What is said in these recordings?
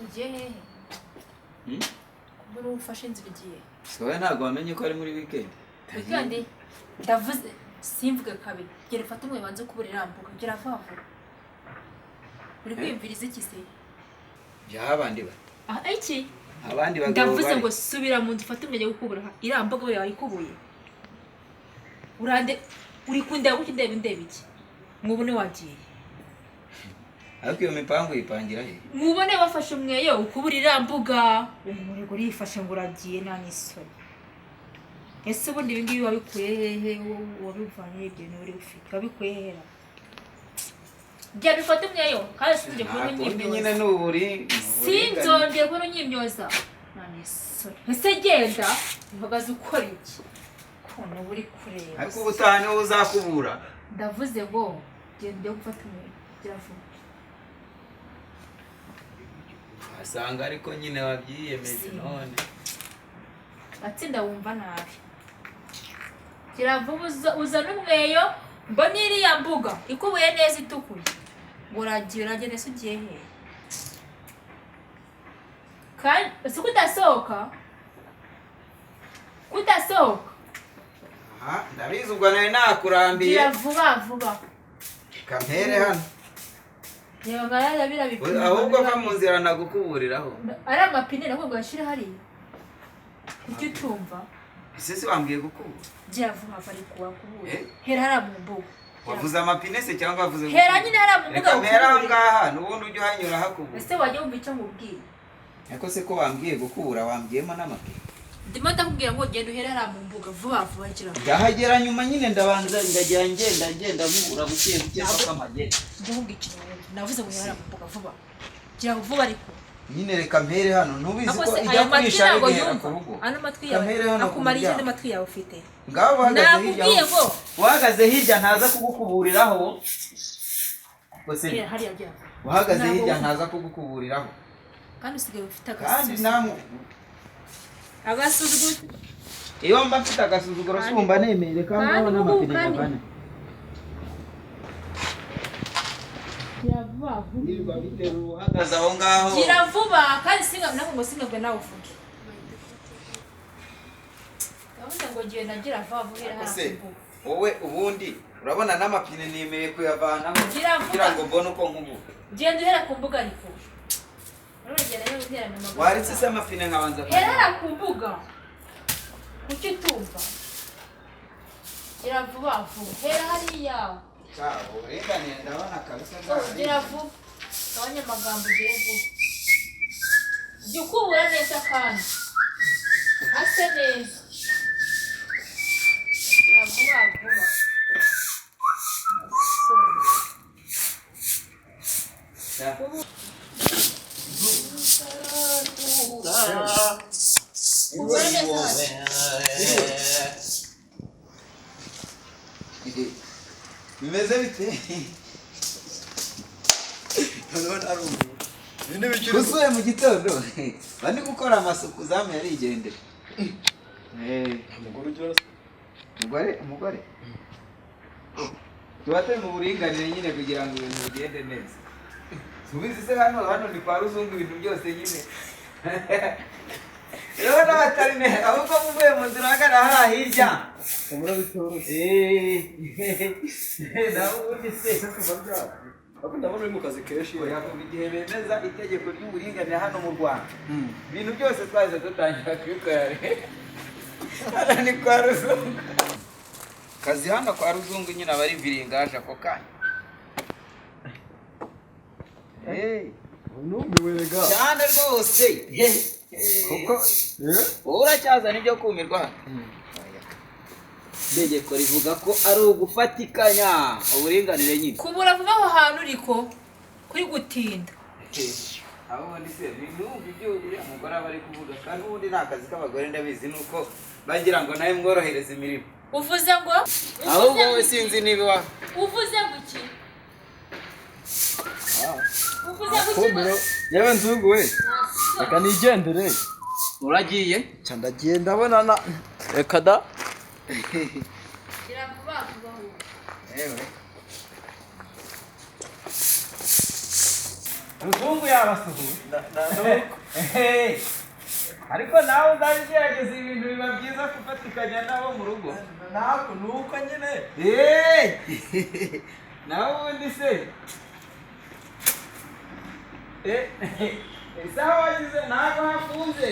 ugiye muri ufashe inzira igiye soya ntabwo wamenye ko ari muri weekend weekend ndavuze simvuge kabiri gera fata umwe banze kubura irambuka gera vavu uri kwimviriza iki se abandi ba iki abandi bagabo ndavuze ngo subira mu nzu fata umwe gukubura irambuka we yayikubuye urande uri kundeba guki ndeba iki mwubone wagiye ariko iyo mipango yipangira he mwubone bafashe umweyo ukubura irambuga muri guri yifashe ngo uragiye nta n'isoni ese ubundi ibi ngibi wabikuye hehe wabivanye ibyo uri ufite wabikuye hera jya bifata umweyo kandi sinjye kubona unyimyoza nyine n'uburi sinzongeye kubona unyimyoza nta n'isoni ese genda uhagaze ukora iki kubona uri kureba ariko ubutaha niwo uzakubura ndavuze ngo genda gufata umweyo gira vuba asanga ariko nyine wabyiyemeje none atsinda wumva nabi kiravuga uzana umweyo mbona iriya mbuga ikubuye neza itukuye ngo uragiye uragenda se ugiye he kandi si kudasohoka aha ndabizi ubwo nawe nakurambiye gira vuba kampere hano reba ngaya birabipima ahubwo va mu nzira nagukuburiraho ari amapine nako ngo yashire hariya kuki utumva ese si wambwiye gukubura gira vuba bari kuwakubura hera hara mu mbuga wavuze amapine se cyangwa wavuze hera nyine hara mu mbuga kamera ngaha nubundi ujye uhanyura hakubura ese wajya wumva icyo nkubwiye ariko se ko wambwiye gukubura wambwiyemo n'amapine ndimo ndakubwira ngo genda uhere hara mu mbuga vuba gira ndahagera nyuma nyine ndabanza ndagira ngenda nkubura buke buke paka magere ndahubwa ikintu navuze ngo hera mu mbuga vuba gira vuba ariko nyine reka mpere hano ntubizi ko ijya kurisha rigera ku rugo ano matwi yawe akumara icyo matwi yawe ufite ngaho uhagaze hirya ntaza kugukuburiraho uhagaze hirya ntaza kugukuburiraho kandi usigaye ufite agasuzuguro iyo mba mfite agasuzuguro sumba nemere kandi aho n'amapine yavana gira vuba niba bitewe uhagaze aho ngaho gira vuba kandi singabwe nawe uvuge ndavuze ngo genda gira vuba vuba wowe ubundi urabona n'amapine nemeye kuyavanaho kugira ngo mbone uko nkubuka genda uhera ku mbuga ariko waritse se amapine nkabanza hera ku mbuga kuki utumva gira vuba vuba hera hariya uburinganire ndabona kabisa gira vuba gabanya amagambo ugiye vuba jya ukubura neza kandi hase neza gira vuba vuba bimeze bite usuye mu gitondo bandi gukora amasuku zamu yarigendera umugore tuba turi mu buringanire nyine kugira ngo ibintu bigende neza tubizi se hano ni kwa ruzungu ibintu byose nyine rero n'abatari neza ahubwo muvuye mu nzira hagana hariya hirya umura bitoroshye nawe ubundi se ako ndabona uri mu kazi kenshi yavuga igihe bemeza itegeko ry'uburinganire hano mu Rwanda ibintu byose twaje dutangira kubikora hano ni kwa ruzungu kazi hano kwa ruzungu nyine abari viringaje ako kanya numiwe rega cyane rwose kuko uracyazana ibyo kumirwa hano itegeko rivuga ko ari ugufatikanya uburinganire nyine kubura vuba aho hantu uriko kuri gutinda aho ubundi se ibintu ibyo uriya mugore aba ari kuvuga kandi ubundi ni akazi k'abagore ndabizi nuko bagira ngo nawe mworohereze imirimo. uvuze ngo Ahubwo wowe sinzi niba wa uvuze ngo iki uvuze ngo iki Komero yewe nzungu we reka nigendere uragiye ndagiye ndabonana reka da iravuba kubaho ewe Ruzungu yabasuhuye ariko nawe uzagerageza ibintu biba byiza kufatikanya nabo mu rugo. nako nuko nyine nawe ubundi se isaha wagize ntabwo hafunze.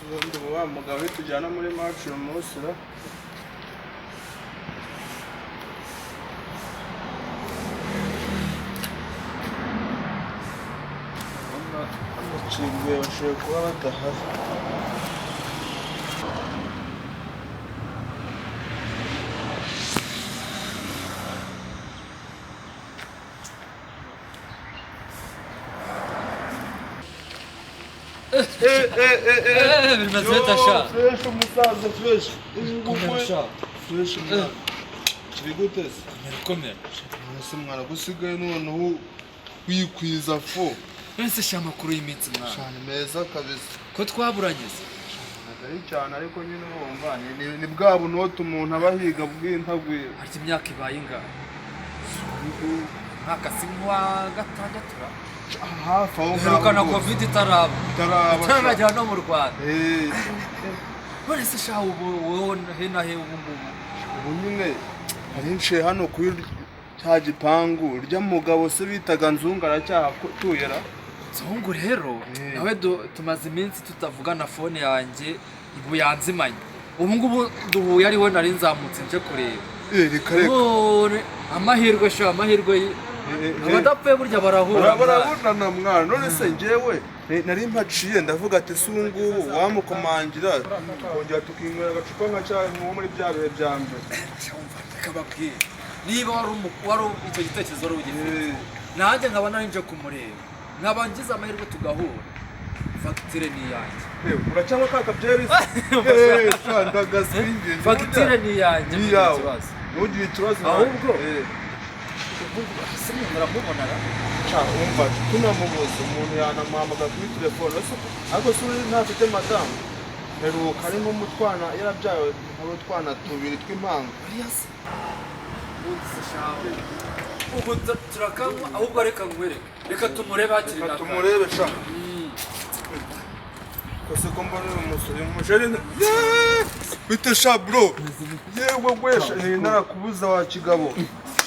ubundi wa mugabo tujyana muri match uyu munsi ra amacibwe bashobora kuba badahari. Bilmez ne taşa. Fresh umusaza fresh. Konuşa. Fresh mwana. Kiri gute se? Komera. Ese mwana gusigaye noneho wikwiza fo. Nese sha makuru y'iminsi mwana. Cyane meza kabisa. Ko twaburanye se. Nagari cyane ariko nyine wumva ni bwa bunoti umuntu abahiga bw'intagwira. Harya imyaka ibaye ingana. Mwaka si wa gatandatu ra. Hafi aho Herukana covid itaraba. Itaraba. Itarabajya no mu Rwanda. Eh. None se sha ubu wowe hena he ubu ngubu. Ubu nyine arinshi hano kuri cya gipangu rya mugabo se bitaga nzungu aracyatuyera. Nzungu rero nawe tumaze iminsi tutavugana fone yanjye ibu yanzimanye. Ubu ngubu duhuye ari we nari nzamutse nje kureba. Reka reka. Amahirwe sha amahirwe abadapfuye burya barahura. Barabonana mwana none se njyewe nari mpaciye ndavuga ati sungu wamukomangira kongera tukinywera agacupa nka cyayi nko muri bya bihe bya mbere. Kababwira niba wari icyo gitekerezo wari ugifite nanjye nkaba nari nje kumureba nkaba ngize amahirwe tugahura fagitire ni iyanjye. Uracyangwa ka kabyeri Fagitire ni iyanjye ntugire ikibazo ahubwo se muramubona umva tunamubuze umuntu yanamuhamagara kuri telefone ariko se uri ntafite madamu heruka arimo mu twana yarabyawe hari utwana tubiri tw'impanga. ubu turakanywa ahubwo reka nkwereke reka tumurebe hakiri Reka tumurebe sha kose ko mbona uyu musore umujeri bite sha bro yewe gwesha narakubuza wa kigabo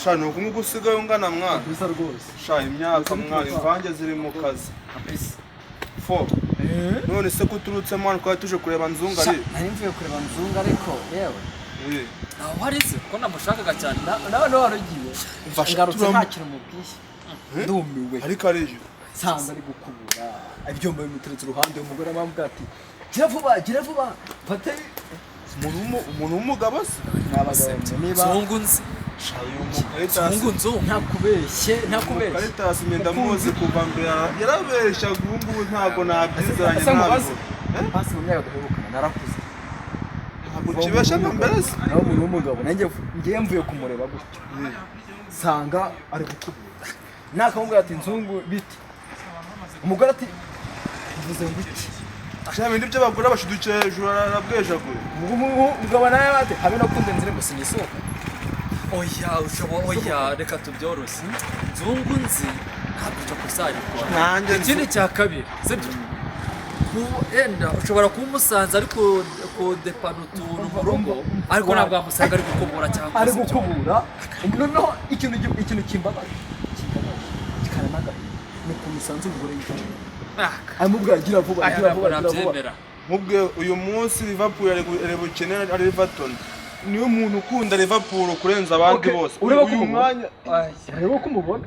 sha no kumugusigaye ungana mwana bisa rwose sha imyaka mwana imvange ziri mu kazi fo none se kuturutse mwana kwa tuje kureba nzunga ari nari mvuye kureba nzunga ariko yewe aho hari se ko namushakaga cyane nawe warugiye ngarutse nta kintu mubwiye ndumiwe ariko arije sanga ari gukubura ibyombo bimuteretse uruhande umugore amambwira ati gira vuba fate umuntu w'umugabo se n'abagabo niba Nzungu nzi Nzungu ntakubeshye Caritas ndamuzi kuva mbere yarabeshya ubu ntabwo nabyizanye ntabwo hasi mu myaka duherukana narakuze ntabwo kibesha nka mbere se nawe umuntu w'umugabo ngiye mvuye kumureba gutyo sanga ari gukubura nakamubwira ati nzungu biti umugore ati uvuze ngo iki sha bindi by'abagore bashidukira hejuru arabwejaguye umugabo nawe bate habe no kunze nzire ngo sinisohoka oya reka tubyoroshye Nzungu nzi ntabwo cyo kuzarikora nanjye ikindi cya kabiri sibyo enda ushobora kuba umusanze ariko kodepana utuntu mu rugo ariko ntabwo wamusanga ari gukubura cyangwa ari gukubura noneho ikintu kimbabaza kikananaga ni ukuntu usanze umugore yicaye amubwira gira vuba gira vuba gira vuba nabyemera mubwe uyu munsi Liverpool ari bukene ari Everton niwe muntu ukunda Liverpool kurenza abandi bose ureba ko uyu mwanya ureba ko umubona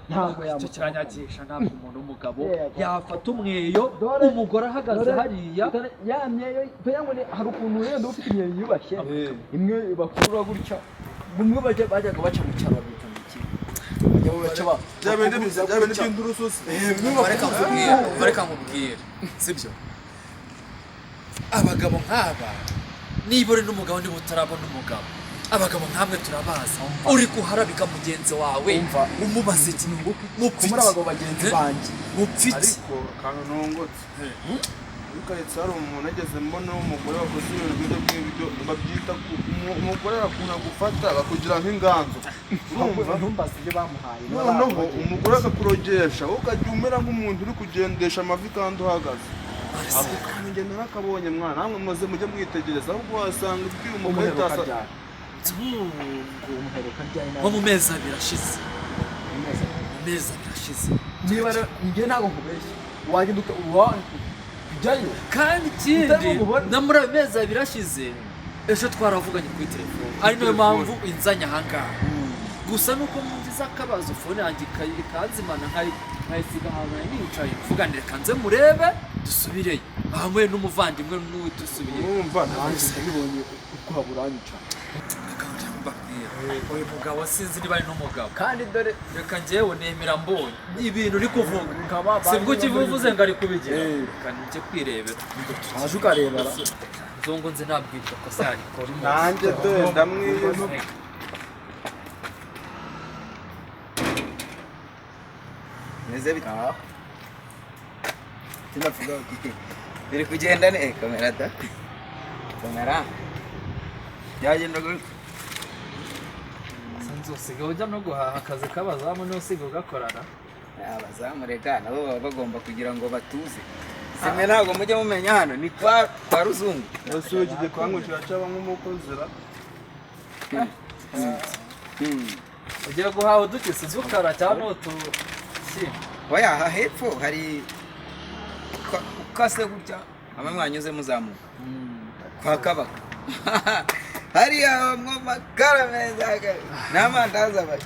ntabwo icyo yamuca kiranyagisha ntabwo umuntu w'umugabo yafata umweyo umugore ahagaze hariya yamyeyo ngo hari ukuntu wenda ufite imyeyo yubashye imwe bakurura gutya bumwe bajyaga baca mu cyaro bita bareka nkubwire sibyo abagabo nk'aba niba uri n'umugabo niba utarabona umugabo abagabo nkamwe turabazi uri kuharabika mugenzi wawe umubaza iki muri abagabo bagenzi banjye mupfiki ariko akantu nongotse ukaretse hari umuntu ageze mbona w'umugore wakoze ibintu nk'ibyo babyita umugore akunda gufata akakugira nk'inganzo urumva ntumbaze ibyo bamuhaye noneho umugore akakurogesha wowe ukajya umera nk'umuntu uri kugendesha amavi kandi uhagaze ako kantu njye narakabonye mwana namwe muze mujye mwitegereza ahubwo wasanga ibwira umugore itasa nko mu mezi abiri ashize niba njye ntabwo nkubeshye wagenda ujyayo kandi ikindi na muri ayo mezi abiri ashize ejo twaravuganye kuri telefone ari nayo mpamvu inzanya ahangaha gusa nuko mugize akabazo fone yanjye ikanzimana nkayisiga ahantu nicaye mvuganire reka nze murebe dusubireyo hamwe n'umuvandimwe n'uwe dusubiye urumva nanjye ndabibonye uko haburanyica uyu mugabo sinzi niba ari n'umugabo kandi dore reka njyewe nemera mbonye ibintu uri kuvuga sibwo ukivuze ngo ari kubigira reka njye kwirebera waje ukarebera nzongo nzi nabwirwa ko se yarikora nanjye dore ndamwiyemo meze bita tunavuga biri kugenda ne kamera da kamera yagenda gutya usigaye ujya no guhaha akazi k'abazamu niwe usigaye ugakorana abazamu reka nabo baba bagomba kugira ngo batuze simwe ntabwo mujya mumenya hano ni kwa ruzungu ese ugiye kwangushira cyaba nk'umukozera ugiye guhaha udukisi z'ukara cyangwa utushyimbo oya aha hepfo hari ukase gutya hamwe mwanyuze muzamuka kwa kabaka hariya amakara meza n'amandazi abari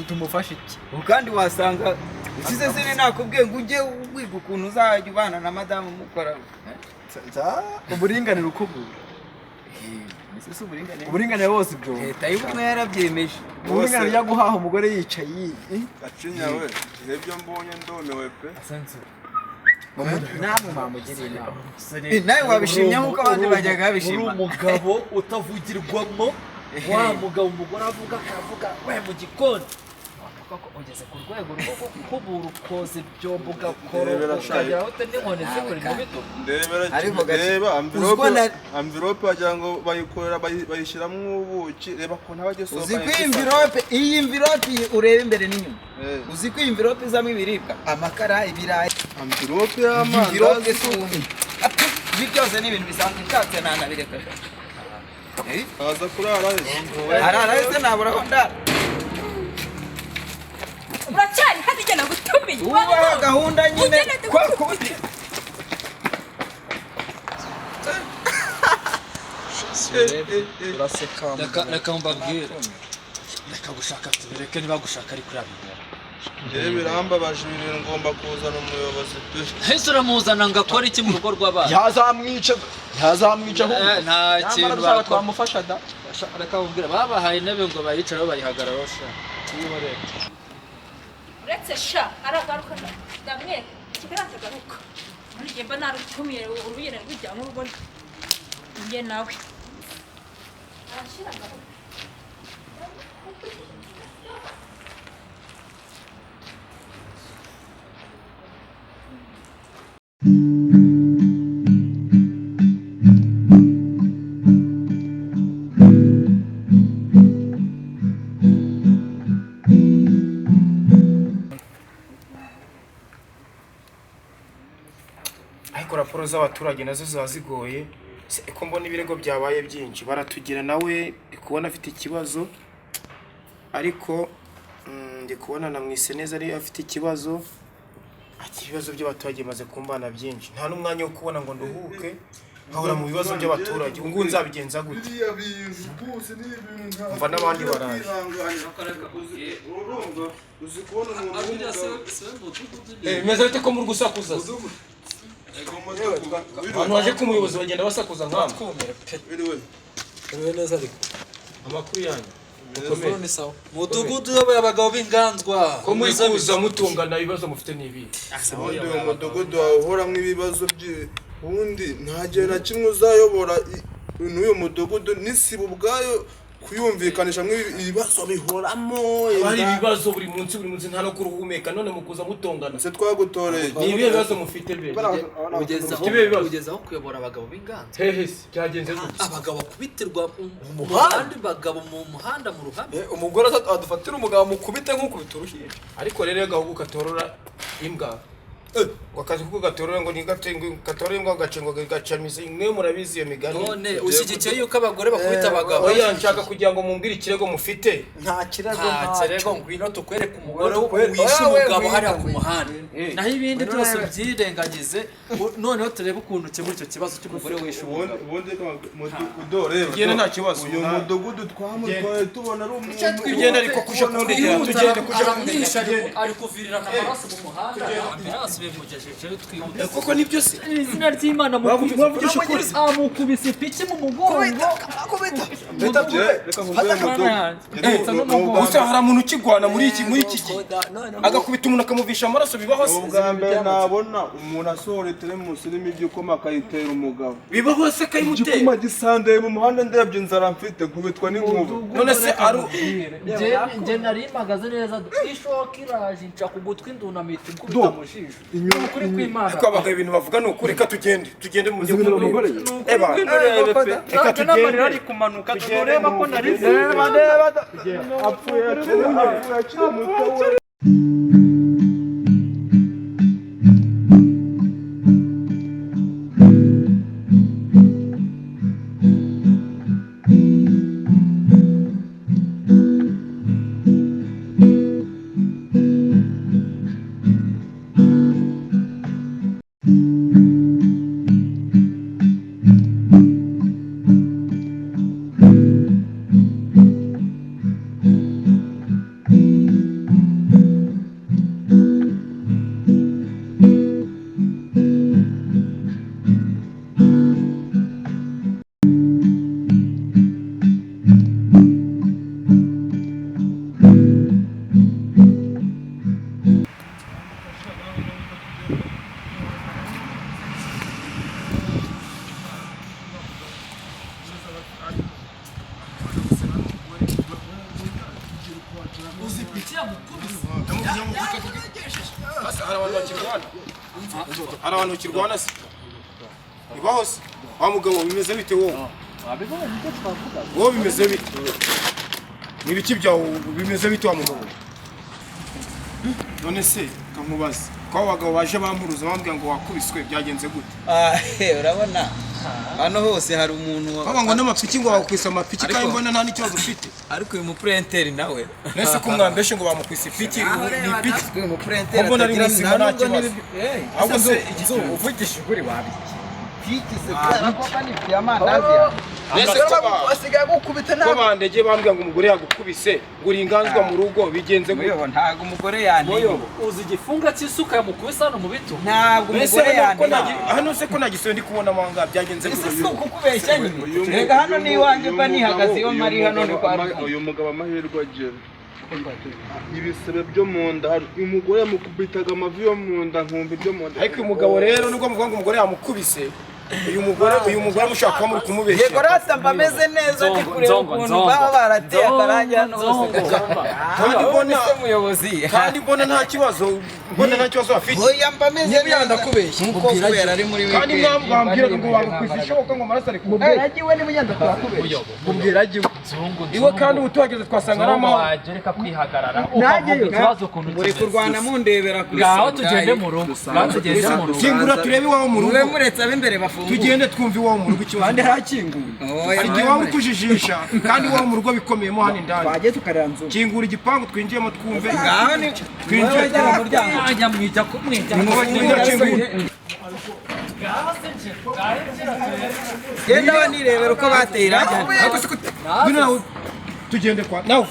tumufashe iki kandi wasanga ukize sine nakubwiye ngo ujye wiga ukuntu uzajya ubana na madamu mukora uburinganire uko buri uburinganire bose byo leta y'ubumwe yarabyemeje uburinganire ujya guhaha umugore yicaye gacinya we ibyo mbonye ndomewe pe namwe mwamugiriye inama nawe wabishimye nk'uko abandi bajyaga babishima uri umugabo utavugirwamo wa mugabo umugore avuga akavuga we mu gikoni ugeze ku rwego rwo gukubura ukoza ibyombo ugakora ukagera aho n'inkoni zikora mu bito reba amvirope wagira ngo bayikorera bayishyiramo ubuki reba ko ntabagesohoka uzi ko iyi mvirope ureba imbere n'inyuma uzi ko iyi mvirope izamo ibiribwa amakara ibirayi amvirope y'amandazi ibi byose ni ibintu bisanzwe nshatse ntanabireka aza kurara arara ese nabura aho ndara uracyari hano igena gutumiye ubaha gahunda nyine kwa kundi reka mbabwire reka gushaka tubireke niba gushaka ari kuri abibera njyewe birambabaje ibintu ngomba kuzana umuyobozi pe ese uramuzana ngo akore iki mu rugo rw'abana yazamwica nta kintu bakora twamufasha da reka mbabwire babahaye intebe ngo bayicareho bayihagararaho sha uretse sha aragaruka ndamwereka kigali atagaruka muri gihe mba narutumiye urugendo rwijya mu rugo njye nawe arashyira agaruka ariko raporo z'abaturage nazo ziba zigoye ko mbona ibirego byabaye byinshi baratugira nawe kubona afite ikibazo ariko ndi kubona na mwise neza ari afite ikibazo. Ati ibibazo by'abaturage maze kumbana byinshi. Nta n'umwanya wo kubona ngo nduhuke. Nkahora mu bibazo by'abaturage. Ubwo nzabigenza gute? Mva n'abandi baraje. Meze bite ko muri gusakuza? Abantu baje ku muyobozi bagenda basakuza nk'amwe. Uriwe neza ariko. Amakuru yanyu. Mudugudu yoboye abagabo b'inganzwa. Ko muri kuza mutungana ibibazo mufite n'ibi. ubundi uyu mudugudu wahoramwo ibibazo ubundi nta gihe na kimwe uzayobora n'uyu mudugudu n'isibo ubwayo kuyumvikanisha ibibazo bihoramo. Hari ibibazo buri munsi nta no kuruhumeka none mukuza mutongana. Se twagutoreye Ni ibihe bibazo mufite be? Ugeza aho kuyobora abagabo b'inganzwa. Hehe byagenze gute? Abagabo bakubitirwa mu muhanda, bagabo mu muhanda mu ruhame. Umugore adufatira umugabo mukubite nk'ukubita uruhinja. Ariko rero gahugu katorora imbwa. Wakazi kuko gatorora ngo ni gatorora imbwa gacengo gacamize mwe murabizi iyo migani. None ushyigikiye yuko abagore bakubita abagabo. Oya nshaka kugira ngo mumbwire ikirego mufite. Nta kirego ntaco ngwino tukwereka umugore wishe umugabo hariya ku muhanda. Naho ibindi byose byirengagize noneho turebe ukuntu ukemura icyo kibazo cy'umugore wishe umugabo. ubundi mudugudu rero Tugende nta kibazo. uyu mudugudu twamutwaye tubona ari umuntu Tugende ariko kuja kundegera tugende kuja kundegera. Ari kuvirira amaraso mu muhanda. Ambulance bimugejeje twihuta. Koko nibyo se. Izina ry'Imana Mwavugisha ukuri. Amukubise piki mu mugongo. reka mudugudu Gusa hari umuntu ukigwana muri iki gihe. Agakubita umuntu akamuvisha amaraso bibaho se. ubwa mbere nabona umuntu asohora telemusi irimo igikoma akayitera umugabo Bibaho se kayimuteye. igikoma gisandaye mu muhanda ndebye inzara mfite nkubitwa n'inkuba None se ari nje nari mpagaze neza ishoka iraje nca ku gutwi ndunamita ikubita mu jisho. Ukuri kw'Imana. ko abagabo ibintu bavuga ni ukuri. Reka tugende mu gihugu. Eba Reka tugende ari kumanuka tureba ko nari apfuye akiri muto we hari abantu bakirwana se. Bibaho se. Wa mugabo bimeze bite wowe? Wowe bimeze bite? Ni ibiki byawe bimeze bite wa mugabo? None se kamubaza. Kwa bagabo baje bampuruza bambwira ngo wakubiswe byagenze gute? Urabona hano hose hari umuntu Baba ngo n'amapiki ngo bakwisa amapiki kandi mbona nta n'ikibazo ufite. ariko uyu muprenteri nawe Nese ko mwambeshe ngo bamukwisa ipiki ni ipiki. uyu muprenteri Mbona ari muzima nta kibazo. Ahubwo se uvugisha ukuri wabi piki se ko kandi byamandazi Nese asigaye gukubita ko bandege bambwira ngo umugore yagukubise ngo uringanzwa mu rugo bigenze gute? ntago umugore yandiye uzi igifunga cy'isuka yamukubise hano mu bito. ntabwo umugore yandiye hano se ko nagisoye ndi kubona manga byagenze gute? ese kukubeshya nyine rega hano ni iwanjye mba nihagaze iyo mari hano ni kwa uyu mugabo amahirwe agira ibisebe byo mu nda hari umugore yamukubitaga amavi yo mu nda nkumva ibyo mu nda Ariko uyu mugabo rero nubwo muvuga ngo umugore yamukubise uyu mugore mushaka kuba muri kumubeshya. yego rasta mba meze neza ndi kureba ukuntu baba barateye akarangi hano hose kandi mbona nta kibazo bafite. oya mba meze neza ndakubeshya nkuko kubera ari muri Kandi mwambwira ngo bagukwisa ishoboka ngo amaraso ari kuba. agiwe ni munyanda twakubeshya mubwira agiwe Iwe kandi utuhageze twasanga ari amahoro. Wagereka kwihagarara ukavuga ikibazo ukuntu muri kurwana mundebera kuri ngaho tugende mu rugo. Ngaho tugende mu rugo. Kingura turebe iwawe mu rugo. mwe muretse ab'imbere bafunga tugende twumve iwawe mu rugo ikibazo kandi hakinguye hari igihe waba uri kujijisha kandi iwawe mu rugo bikomeyemo hano indani twagiye tukareba nzu kingura igipangu twinjiyemo twumve ngaho ni twinjiye mu muryango ajya mwita ko mwita genda banirebera uko bateye irangi tugende kwa nawe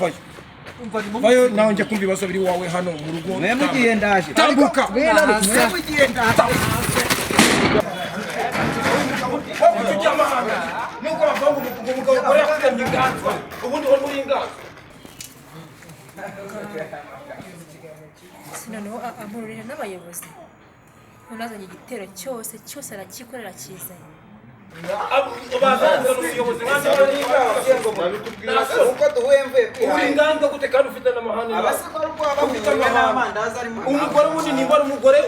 vayo nawe njya kumva ibibazo biri wawe hano mu rugo mwe mugiye ndaje tambuka mwe mugiye ndaje nuko bavuga ngo umugabo gore yakutemye inganzwa ubundi wari uri inganzwa noneho amururira n'abayobozi unazanye igitero cyose arakikorera kizanye bazanira n'ubuyobozi nkanjye bari inganzwa uko duhemve uri inganzwa gute kandi ufite n'amahane abasakora uko bafite n'amandazi arimo umugore wundi nimba ari umugore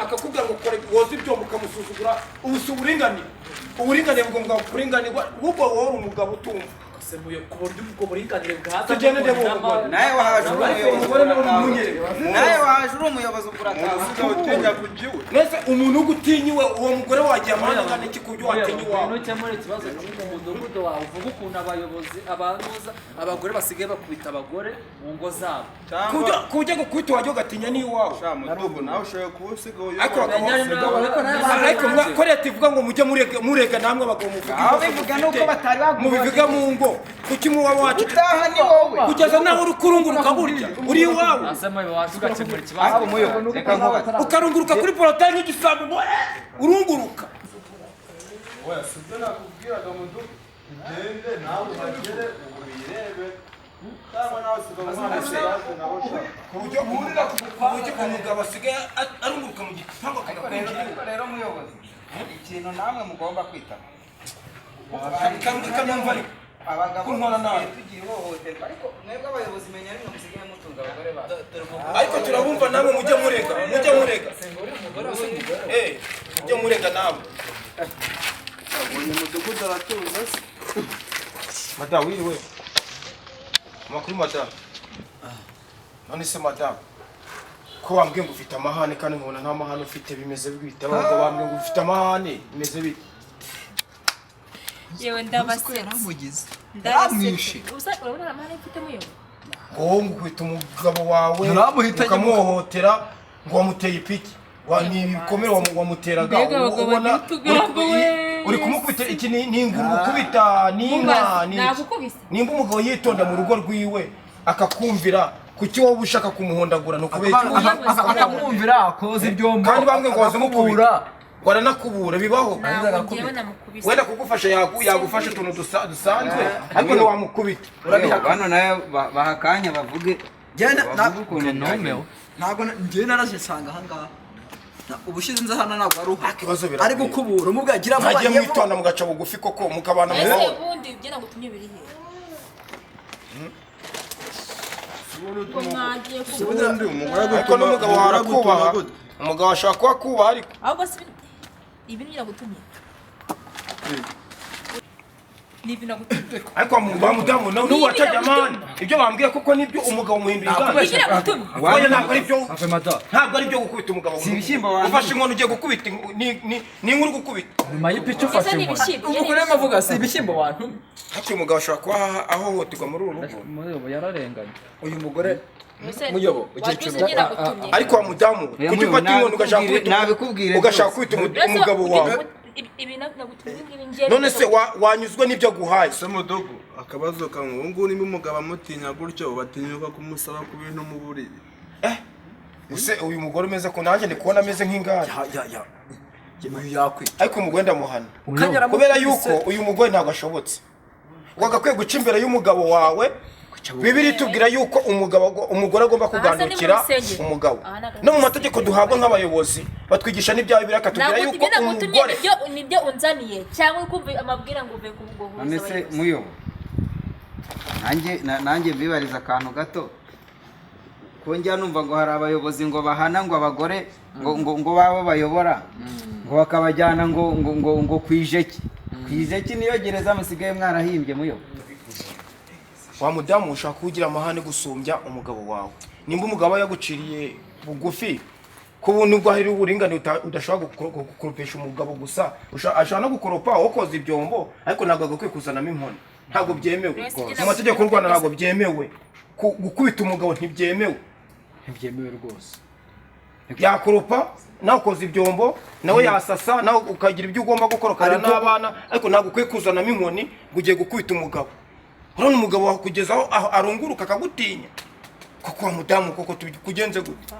akakubwira ngo kore woza ibyombo ukamusuzugura ubu si uburinganire bwo mugabo kuringanirwa ahubwo wowe uri umugabo utumva ku buryo ubwo buringanire bwaza tugende ndebe uwo mugore nawe wahaje umugore nawe uri umunyerera nawe wahaje uri umuyobozi ukurataha utinya kujiwe mbese umuntu ugutinyiwe uwo mugore wagiye amahane kandi iki kubyo watinya iwawe nukemura ikibazo cy'uko mu mudugudu wawe uvuga ukuntu abayobozi abantuza abagore basigaye bakubita abagore mu ngo zabo kujya gukubita wajya ugatinya n'iwawe mudogo nawe ushoboye kuba usigaye ariko ko leta ivuga ngo mujye murega namwe abagabo bivuga nuko batari mubivuga mu ngo kuki muba wacu utaha ni wowe kugeza nawe uri kurunguruka burya uri iwawe asema iwacu ugakemura ikibazo reka nkubaze ukarunguruka kuri porotayi nk'igisambo urunguruka oya sibyo nakubwiraga mudogo ugende nawe uhagere ubirebe cyangwa nawe usigaye umwana seraje nawe ushaka ku buryo umugabo asigaye arunguruka mu gipangu ariko rero muyobozi ikintu namwe mugomba kwitaba ikanumva ariko abagabo kuntwara nabi tugiye ihohoterwa ariko mwebwe abayobozi menya rimwe musigaye mutunga abagore bacu ariko turabumva namwe mujye murega mujye murega namwe uyu mudugudu aratuza se madamu wiriwe amakuru madamu none se madamu ko wambwiye ngo ufite amahane kandi nkubona nta mahane ufite bimeze bite ahubwo bambwiye ngo ufite amahane bimeze bite yewe ndabasetse yaramwishe urabona amahane mfite muyobo wowe ngukubita umugabo wawe Nturamuhitanye ukamuhohotera ngo wamuteye ipiki ni ibikomere wamuteraga mbega abagabo n'utugambo we uri kumukubita iki ni inguru gukubita n'inka nagukubise nimba umugabo yitonda mu rugo rwiwe akakumvira kuki wowe ushaka kumuhondagura no kubera akamwumvira akoze ibyombo kandi bamwe ngo bazimukubura waranakubura bibaho ngewe namukubise wenda kugufasha yagufasha utuntu dusanzwe ariko ntiwamukubita bano nayo bahakanya bavuge ukuntu numewe ntabwo njyewe narasanga ahangaha ubushize nza hano ntabwo ari uha ikibazo ari gukubura umubwagira mwagiye mwitonda mugaca bugufi koko mukabana mu mahoro ubundi bye nagutumye biri he ubundi umugore ariko n'umugabo warakubaha umugabo ashaka kuba akubaha ariko ahubwo si ibi ni nagutumye ni ibi nagutumye ariko wa mudamu n'ubu wacaga amande ibyo bambwiye kuko nibyo umugabo muhindura inganda ibi nagutumye wowe ntabwo ari byo gukubita umugabo si ibishyimbo wanjye ufashe inkono ugiye gukubita ni inkuru gukubita nyuma y'ipiki ese ufashe ni inkoni ibishyimbo umugore avuga si ibishyimbo wantu hafi umugabo ashobora kuba ahohoterwa muri uru rugo muyobo yararenganye uyu mugore muyobo wagize nyine nagutumye ariko wa mudamu kuki ufata inkono ugashaka gukubita umugabo wawe ibi nagutumye ngibi ngiye none se wanyuzwe n'ibyo aguhaye se mudogo akabazo kamwe ubu ngubu nimba umugabo amutinya gutyo batinyuka kumusaba ku bintu mu buriri ese uyu mugore umeze ko nanjye ndi kubona ameze nk'ingare ariko umugore ndamuhana kubera yuko uyu mugore ntabwo ashobotse wagakwiye guca imbere y'umugabo wawe bibiri tubwira yuko umugore agomba kuganukira umugabo no mu mategeko duhabwa nk'abayobozi batwigisha n'ibyawe birakatubwira yuko umugore nibyo unzaniye cyangwa kumva amabwira ngo uve kubugohuza none se muyobo nanjye mbibariza akantu gato ko njya numva ngo hari abayobozi ngo bahana ngo abagore ngo baba bayobora ngo bakabajyana ngo ku ijeki niyo gereza musigaye mwarahimbye muyobo wa mudamu ushaka kugira amahane gusumbya umugabo wawe nimba umugabo yaguciriye bugufi ku buntu bwo hari uburinganire udashobora gukoropesha umugabo gusa ashobora no gukoropa wokoza ibyombo ariko ntabwo agakwiye kuzanamo inkoni ntabwo byemewe mu mategeko y'u Rwanda ntabwo byemewe gukubita umugabo ntibyemewe rwose yakoropa nawe ukoza ibyombo nawe yasasa nawe ukagira ibyo ugomba gukorokana n'abana ariko ntabwo ukwiye kuzanamo inkoni ngo ugiye gukubita umugabo urabona umugabo wakugezaho arunguruka akagutinya kuko wa mudamu koko kugenze gute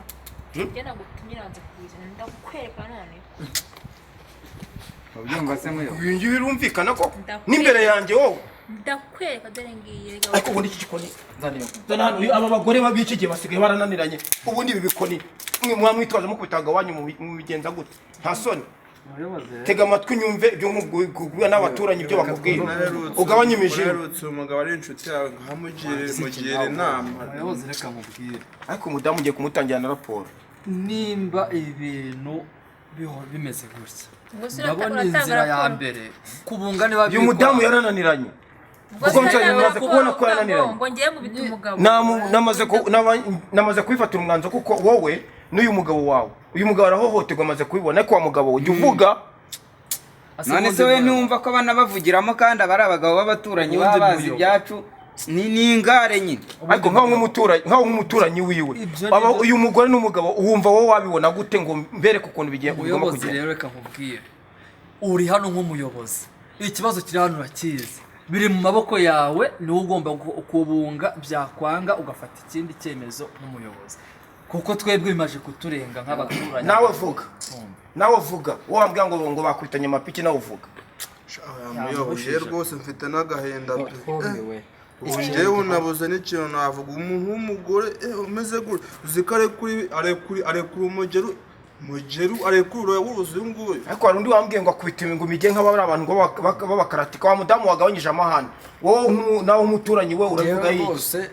Ngena gutumiranze kuzana ndakwereka none. Ubyumva se muyo. Ibingi birumvikana ko n'imbere yanjye wowe. Ndakwereka dore ngiye. Ariko ubundi iki gikoni zana hano aba bagore babiki gihe basigaye barananiranye ubundi ibi bikoni mwe mwamwitwaje mukubitaga wanyu mu bigenza gute nta soni tega amatwi nyumve ibyo nkubwira n'abaturanyi ibyo bakubwira ugabanye imijiro umugabo ari inshuti yawe nkamugire inama abayobozi reka mubwire ariko umudamu ugiye kumutangira na raporo nimba ibintu bimeze gutya ndabona inzira ya mbere kubunga niba uyu mudamu yarananiranye kuko namaze kubona ko yarananiranye ngo ngiye gubita umugabo namaze kwifatira umwanzo kuko wowe n'uyu mugabo wawe uyu mugabo arahohoterwa amaze kubibona ko wa mugabo ujya uvuga none se we numva ko abana bavugiramo kandi abari abagabo b'abaturanyi babazi ibyacu ni ingare nyine ariko nkaho nk'umuturanyi wiwe uyu mugore n'umugabo wumva wowe wabibona gute ngo mbere ku kuntu bigiye kugomba kugenda rero reka nkubwire uri hano nk'umuyobozi ikibazo kiri hano urakizi biri mu maboko yawe niwe ugomba kubunga byakwanga ugafata ikindi cyemezo nk'umuyobozi kuko twebwe bimaje kuturenga nk'abaturanyi nawe vuga wowe wambwira ngo bakwitanye amapiki nawe uvuga muyobozi rwose mfite n'agahenda ubu njyewe nabuze n'ikintu navuga umuntu w'umugore umeze gutya uzi ko arekura umugeru arekura uruzi uyu nguyu ariko hari undi wambwiye ngo akubita ingumi igihe nk'abari abantu b'abakaratika wa mudamu wagabanyije amahane wowe nawe umuturanyi we uravuga yiye rwose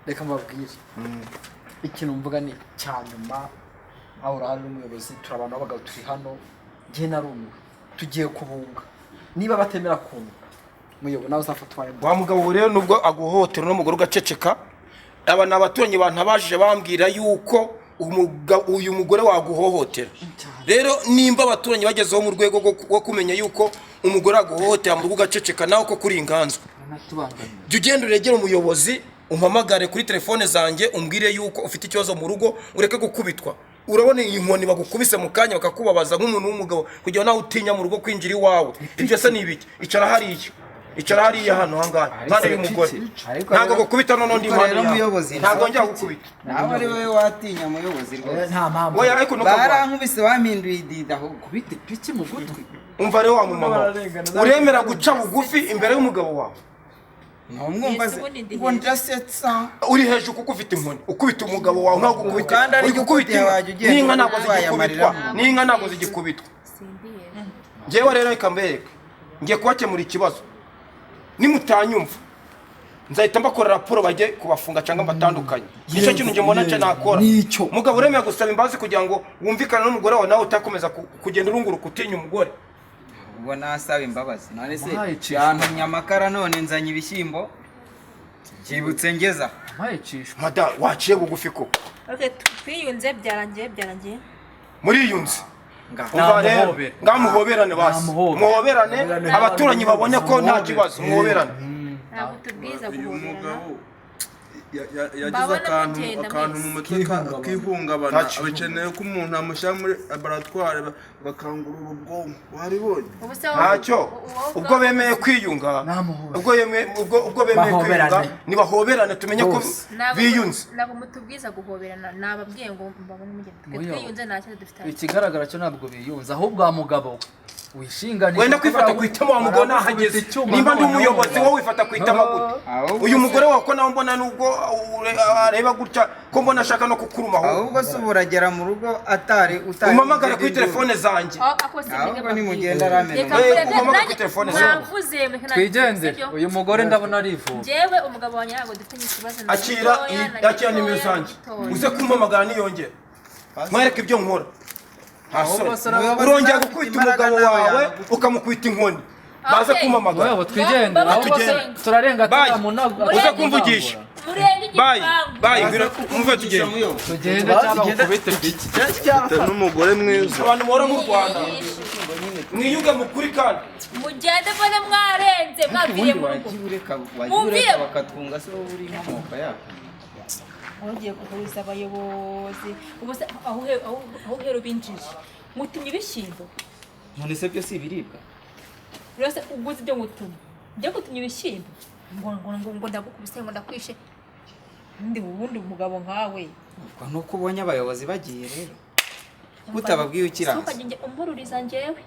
reka mbabwire ikintu mvuga ni cyanyuma aho urahari n'umuyobozi turi abantu b'abagabo turi hano njye narumiwe tugiye kubunga niba batemera kunga muyobo nawe uzafatwa wa mugabo rero nubwo aguhohotera n'umugore ugaceceka aba ni abaturanyi bantabajije bambwira yuko uyu mugore waguhohotera rero nimba abaturanyi bagezeho mu rwego rwo kumenya yuko umugore aguhohotera mu rugo ugaceceka nawe ko kuri inganzo jya ugenda uregera umuyobozi umpamagare kuri telefone zanjye umbwire yuko ufite ikibazo mu rugo ureke gukubitwa urabona iyi nkoni bagukubise mu kanya bakakubabaza nk'umuntu w'umugabo kugira nawe utinya mu rugo kwinjira iwawe ibyo se ni ibiki icara hariya hano hangaha mpande y'umugore ntabwo gukubita none ndi mpande yawe ntabwo njya gukubita nawe ari wowe watinya muyobozi rwose nta mpamvu barankubise wampinduye idida ahubwo kubita ipiki mu gutwi umva rero wa mumama uremera guca bugufi imbere y'umugabo wawe mwumva se ngo ndasetsa uri hejuru kuko ufite inkoni ukubita umugabo wawe ntabwo ukubita kandi ari gukubita n'inka ntabwo zigikubitwa n'inka ntabwo zigikubitwa njyewe rero reka mbereke ngiye kubakemura ikibazo nimutanyumva nzahita mbakora raporo bajye kubafunga cyangwa mbatandukanye nicyo kintu njye mbona cyo nakora mugabo uremeye gusaba imbabazi kugira ngo wumvikane n'umugore wawe nawe utakomeza kugenda urunguruka utinya umugore ubwo nasaba imbabazi none se yantumye amakara none nzanye ibishyimbo kibutse ngeza mada waciye bugufi ko twiyunze byarangiye muriyunze ngamuhoberane basi muhoberane abaturanyi babonye ko nta kibazo muhoberane ntabwo tubwiza guhoberana yagize akantu mu mutwe kihungabana abikeneye ko umuntu amushyira muri laboratwari bakangurura ubwonko waribonye ntacyo ubwo bemeye kwiyunga ubwo bemeye kwiyunga nibahoberane tumenye ko biyunze ntabwo mutubwiza guhoberana nababwiye ngo mbabone umugeni twiyunze nta kibazo dufite ikigaragara cyo ntabwo biyunze ahubwo wa mugabo wishinganisha wenda kwifata kwitamo wa mugabo nahageze nimba ndi umuyobozi wowe wifata kwitamo gute uyu mugore wawe ko nawe mbona nubwo areba gutya ko mbona ashaka no kukurumaho ahubwo se uragera mu rugo atari umamagare kuri telefone zanjye ahubwo nimugenda aramena umamagare kuri telefone zanjye twigendere uyu mugore ndabona arivuga njyewe umugabo wanjye ntabwo dufite ikibazo akira nimero zanjye uze kumpamagara niyongera mwereke ibyo nkora urongera gukubita umugabo wawe ukamukubita inkoni baze kumpamagara twigendere turarenga uze kumvugisha murenge bayi igipangu bayi muve tugende tugende cyangwa ukubite piki n'umugore mwiza abantu muhora mu Rwanda mwiyunge mukuri kandi mugende mbone mwarenze mwaviriye mu rugo ureka bakatwunga se wowe uri inkomoko yako wongeye guhuza abayobozi ubu se aho uhera ubinjije mutumye ibishyimbo none se byo si ibiribwa rwose uguze ibyo ngutumye njye gutumye ibishyimbo ngo ndagukubise ngo ndakwishe ubundi umugabo nkawe ubwo nuko ubonye abayobozi bagiye rero utababwiye ukiraza ukagenge umbururiza njyewe